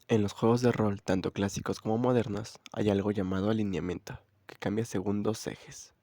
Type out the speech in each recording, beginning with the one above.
En los juegos de rol, tanto clásicos como modernos, hay algo llamado alineamiento, que cambia según dos ejes,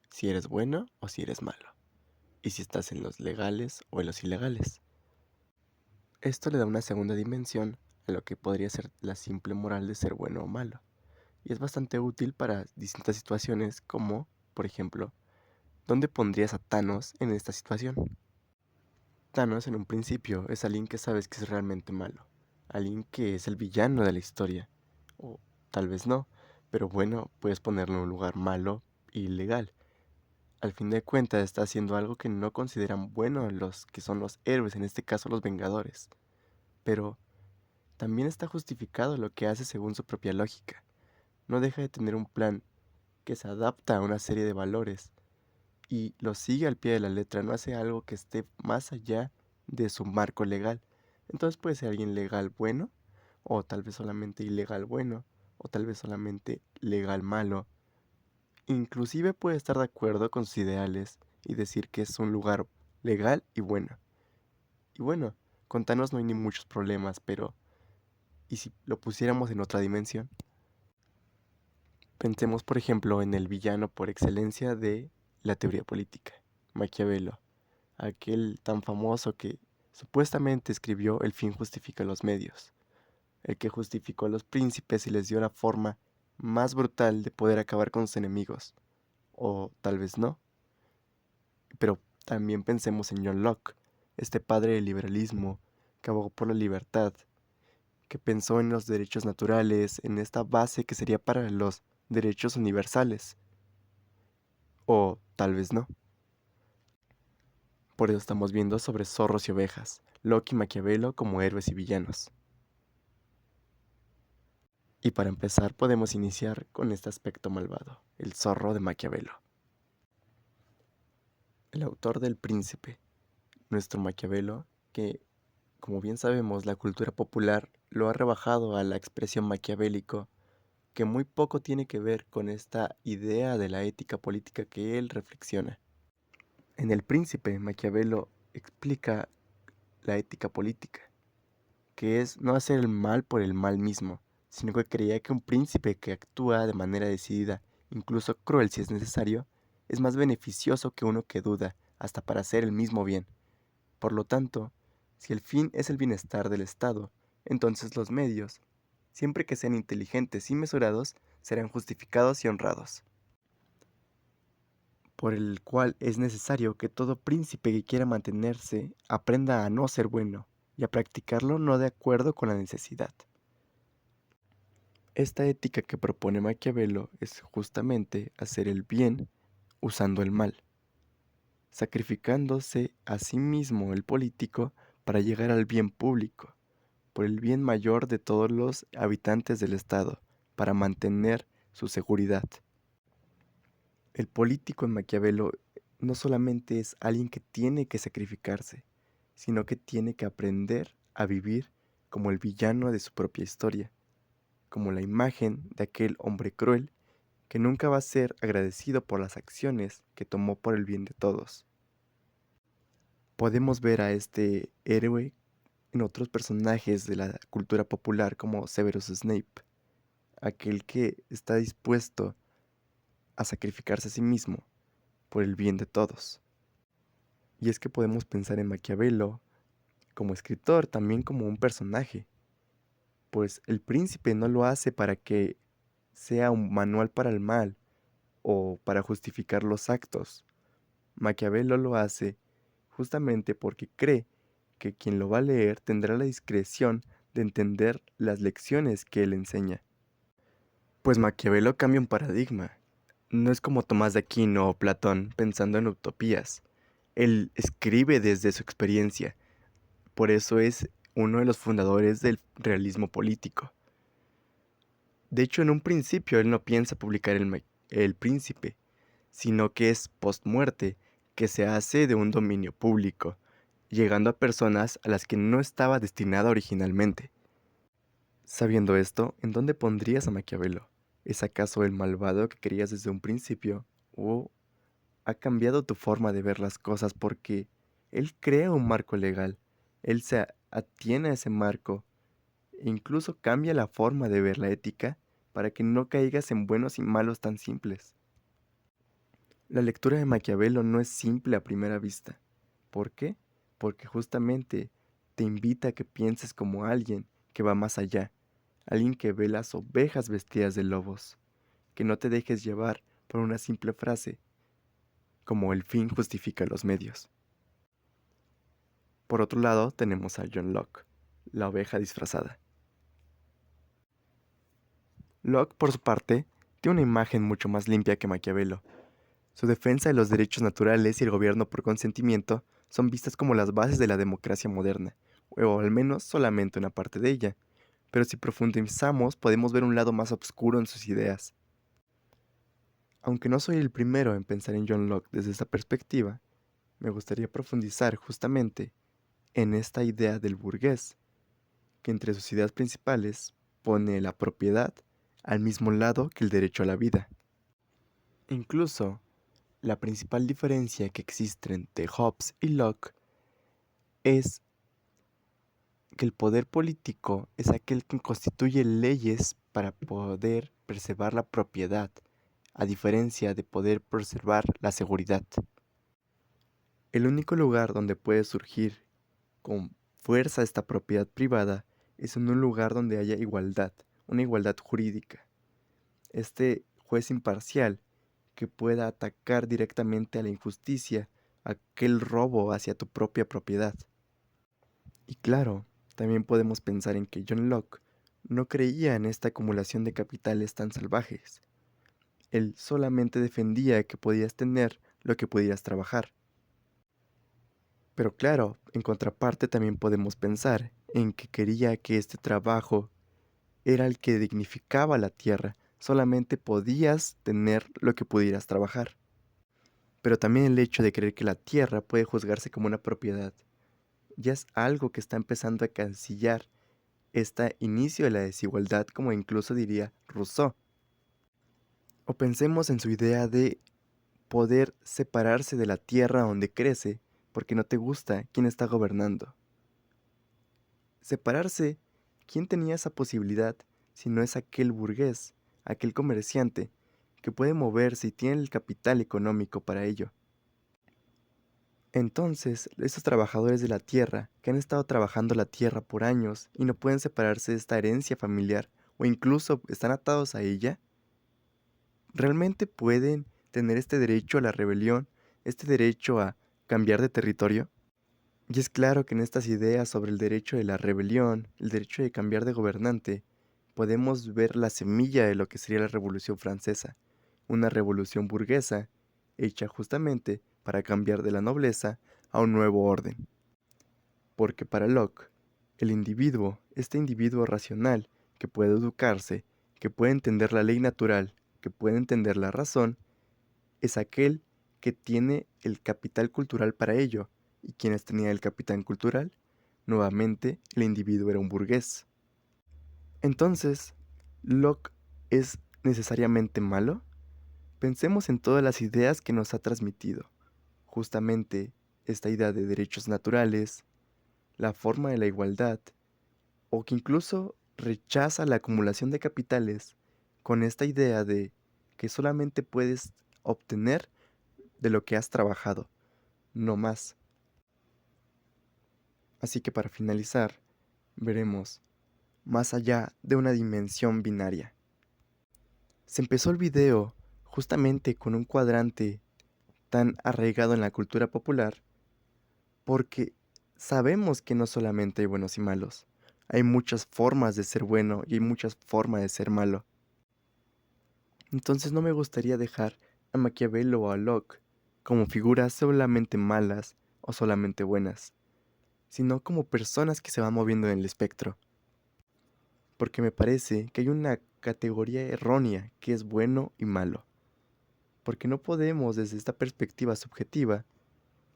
si eres bueno o si eres malo, y si estás en los legales o en los ilegales. Esto le da una segunda dimensión a lo que podría ser la simple moral de ser bueno o malo, y es bastante útil para distintas situaciones como, por ejemplo, ¿dónde pondrías a Thanos en esta situación? Thanos en un principio es alguien que sabes que es realmente malo, alguien que es el villano de la historia, o tal vez no, pero bueno, puedes ponerlo en un lugar malo e ilegal. Al fin de cuentas está haciendo algo que no consideran bueno los que son los héroes, en este caso los Vengadores, pero también está justificado lo que hace según su propia lógica. No deja de tener un plan que se adapta a una serie de valores y lo sigue al pie de la letra, no hace algo que esté más allá de su marco legal. Entonces puede ser alguien legal bueno, o tal vez solamente ilegal bueno, o tal vez solamente legal malo. Inclusive puede estar de acuerdo con sus ideales y decir que es un lugar legal y bueno. Y bueno, con Thanos no hay ni muchos problemas, pero ¿y si lo pusiéramos en otra dimensión? Pensemos, por ejemplo, en el villano por excelencia de la teoría política, Maquiavelo, aquel tan famoso que supuestamente escribió El fin justifica los medios, el que justificó a los príncipes y les dio la forma más brutal de poder acabar con sus enemigos, o tal vez no, pero también pensemos en John Locke, este padre del liberalismo que abogó por la libertad, que pensó en los derechos naturales, en esta base que sería para los derechos universales, o tal vez no. Por eso estamos viendo sobre zorros y ovejas, Locke y Maquiavelo como héroes y villanos. Y para empezar podemos iniciar con este aspecto malvado, el zorro de Maquiavelo. El autor del Príncipe, nuestro Maquiavelo, que como bien sabemos la cultura popular lo ha rebajado a la expresión maquiavélico, que muy poco tiene que ver con esta idea de la ética política que él reflexiona. En El Príncipe, Maquiavelo explica la ética política, que es no hacer el mal por el mal mismo, sino que creía que un príncipe que actúa de manera decidida, incluso cruel si es necesario, es más beneficioso que uno que duda, hasta para hacer el mismo bien. Por lo tanto, si el fin es el bienestar del Estado, entonces los medios, siempre que sean inteligentes y mesurados, serán justificados y honrados. Por el cual es necesario que todo príncipe que quiera mantenerse aprenda a no ser bueno y a practicarlo no de acuerdo con la necesidad. Esta ética que propone Maquiavelo es justamente hacer el bien usando el mal, sacrificándose a sí mismo el político para llegar al bien público, por el bien mayor de todos los habitantes del Estado, para mantener su seguridad. El político en Maquiavelo no solamente es alguien que tiene que sacrificarse, sino que tiene que aprender a vivir como el villano de su propia historia, como la imagen de aquel hombre cruel que nunca va a ser agradecido por las acciones que tomó por el bien de todos. Podemos ver a este héroe en otros personajes de la cultura popular como Severus Snape, aquel que está dispuesto a sacrificarse a sí mismo por el bien de todos. Y es que podemos pensar en Maquiavelo como escritor, también como un personaje, pues el príncipe no lo hace para que sea un manual para el mal o para justificar los actos. Maquiavelo lo hace justamente porque cree que quien lo va a leer tendrá la discreción de entender las lecciones que él enseña. Pues Maquiavelo cambia un paradigma. No es como Tomás de Aquino o Platón pensando en utopías. Él escribe desde su experiencia. Por eso es uno de los fundadores del realismo político. De hecho, en un principio él no piensa publicar el Príncipe, sino que es post-muerte, que se hace de un dominio público, llegando a personas a las que no estaba destinada originalmente. Sabiendo esto, ¿en dónde pondrías a Maquiavelo? ¿Es acaso el malvado que querías desde un principio? ¿O ha cambiado tu forma de ver las cosas porque él crea un marco legal? Él se atiene a ese marco e incluso cambia la forma de ver la ética para que no caigas en buenos y malos tan simples. La lectura de Maquiavelo no es simple a primera vista. ¿Por qué? Porque justamente te invita a que pienses como alguien que va más allá, alguien que ve las ovejas vestidas de lobos, que no te dejes llevar por una simple frase, como el fin justifica los medios. Por otro lado, tenemos a John Locke, la oveja disfrazada. Locke, por su parte, tiene una imagen mucho más limpia que Maquiavelo. Su defensa de los derechos naturales y el gobierno por consentimiento son vistas como las bases de la democracia moderna, o al menos solamente una parte de ella. Pero si profundizamos, podemos ver un lado más oscuro en sus ideas. Aunque no soy el primero en pensar en John Locke desde esta perspectiva, me gustaría profundizar justamente en esta idea del burgués, que entre sus ideas principales pone la propiedad al mismo lado que el derecho a la vida. Incluso, la principal diferencia que existe entre Hobbes y Locke es que el poder político es aquel que constituye leyes para poder preservar la propiedad, a diferencia de poder preservar la seguridad. El único lugar donde puede surgir con fuerza esta propiedad privada es en un lugar donde haya igualdad, una igualdad jurídica. Este juez imparcial que pueda atacar directamente a la injusticia, aquel robo hacia tu propia propiedad. Y claro, también podemos pensar en que John Locke no creía en esta acumulación de capitales tan salvajes. Él solamente defendía que podías tener lo que pudieras trabajar. Pero claro, en contraparte también podemos pensar en que quería que este trabajo era el que dignificaba la tierra, solamente podías tener lo que pudieras trabajar. Pero también el hecho de creer que la tierra puede juzgarse como una propiedad, ya es algo que está empezando a cancillar este inicio de la desigualdad, como incluso diría Rousseau. O pensemos en su idea de poder separarse de la tierra donde crece porque no te gusta quién está gobernando. Separarse, ¿quién tenía esa posibilidad si no es aquel burgués, aquel comerciante, que puede moverse y tiene el capital económico para ello? Entonces, esos trabajadores de la tierra, que han estado trabajando la tierra por años y no pueden separarse de esta herencia familiar, o incluso están atados a ella, ¿realmente pueden tener este derecho a la rebelión, este derecho a cambiar de territorio? Y es claro que en estas ideas sobre el derecho de la rebelión, el derecho de cambiar de gobernante, podemos ver la semilla de lo que sería la Revolución Francesa, una revolución burguesa, hecha justamente para cambiar de la nobleza a un nuevo orden. Porque para Locke, el individuo, este individuo racional, que puede educarse, que puede entender la ley natural, que puede entender la razón, es aquel que tiene el capital cultural para ello. ¿Y quienes tenían el capital cultural? Nuevamente, el individuo era un burgués. Entonces, ¿Locke es necesariamente malo? Pensemos en todas las ideas que nos ha transmitido. Justamente esta idea de derechos naturales, la forma de la igualdad, o que incluso rechaza la acumulación de capitales con esta idea de que solamente puedes obtener de lo que has trabajado, no más. Así que para finalizar, veremos más allá de una dimensión binaria. Se empezó el video justamente con un cuadrante tan arraigado en la cultura popular porque sabemos que no solamente hay buenos y malos, hay muchas formas de ser bueno y hay muchas formas de ser malo. Entonces no me gustaría dejar a Maquiavelo o a Locke como figuras solamente malas o solamente buenas, sino como personas que se van moviendo en el espectro. Porque me parece que hay una categoría errónea que es bueno y malo. Porque no podemos desde esta perspectiva subjetiva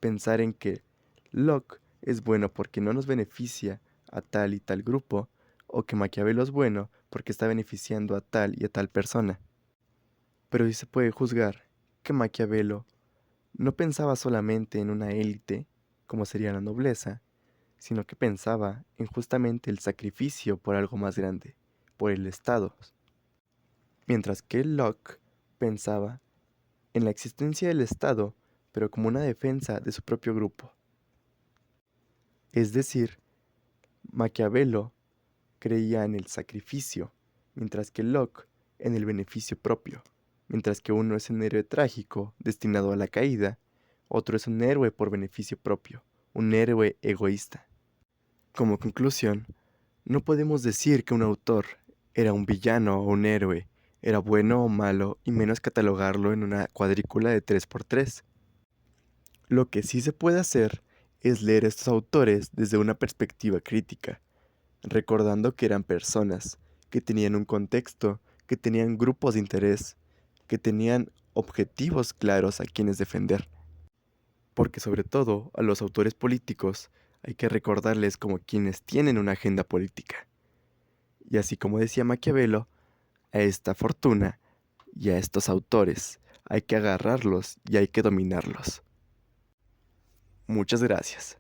pensar en que Locke es bueno porque no nos beneficia a tal y tal grupo, o que Maquiavelo es bueno porque está beneficiando a tal y a tal persona. Pero sí se puede juzgar que Maquiavelo no pensaba solamente en una élite, como sería la nobleza, sino que pensaba en justamente el sacrificio por algo más grande, por el Estado, mientras que Locke pensaba en la existencia del Estado, pero como una defensa de su propio grupo. Es decir, Maquiavelo creía en el sacrificio, mientras que Locke en el beneficio propio. Mientras que uno es un héroe trágico, destinado a la caída, otro es un héroe por beneficio propio, un héroe egoísta. Como conclusión, no podemos decir que un autor era un villano o un héroe, era bueno o malo, y menos catalogarlo en una cuadrícula de 3x3. Lo que sí se puede hacer es leer a estos autores desde una perspectiva crítica, recordando que eran personas, que tenían un contexto, que tenían grupos de interés, que tenían objetivos claros a quienes defender. Porque sobre todo a los autores políticos hay que recordarles como quienes tienen una agenda política. Y así como decía Maquiavelo, a esta fortuna y a estos autores hay que agarrarlos y hay que dominarlos. Muchas gracias.